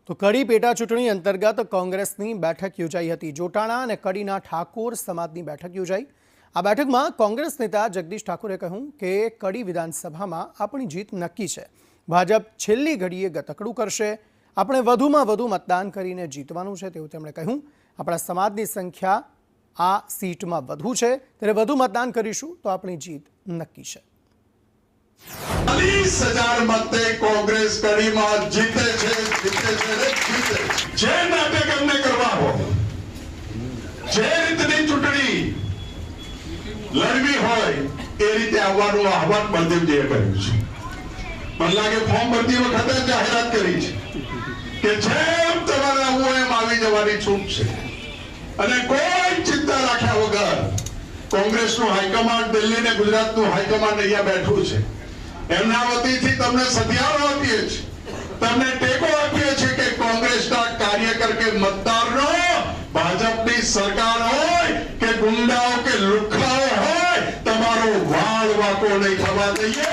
તો કડી પેટા ચૂંટણી અંતર્ગત કોંગ્રેસની બેઠક યોજાઈ હતી। જોટાણા અને કડીના ઠાકોર સમાજની બેઠક યોજાઈ। આ બેઠકમાં કોંગ્રેસ નેતા જગદીશ ઠાકોરે કહ્યું કે કડી વિધાનસભામાં આપણી જીત નક્કી છે। ભાજપ છેલ્લી ઘડીએ ગતકડું કરશે। આપણે વધુમાં વધુ મતદાન કરીને જીતવાનું છે તેવું તેમણે કહ્યું। આપણા સમાજની સંખ્યા આ સીટમાં વધુ છે, ત્યારે વધુ મતદાન કરીશું તો આપણી જીત નક્કી છે। 40,000 મતે કોંગ્રેસ કડીમાં જીતે છે, જીતે છે ને જીતે। જે નાટક અમને કરવા હો, જે રીતની ચૂંટણી લડવી હોય એ રીતે આવવાનું આહવાન બળદેવજીએ કર્યું છે। મને લાગે ફોર્મ ભરતી વખતે જાહેરાત કરી છે કે જેમ તમારે આવવું એમ આવી જવાની છૂટ છે અને કોઈ ચિંતા રાખ્યા વગર કોંગ્રેસનું હાઈકમાન્ડ દિલ્હી ને ગુજરાતનું હાઈકમાન્ડ અહીંયા બેઠું છે। એમના વતીથી તમને સધિયારો આપીએ છીએ, તમને ટેકો આપીએ છીએ કે કોંગ્રેસના કાર્યકર કે મતદારનો ભાજપની સરકાર હોય કે ગુંડાઓ કે લુખ્ખાઓ હોય, તમારો વાળ વાકો નહીં થવા દઈએ।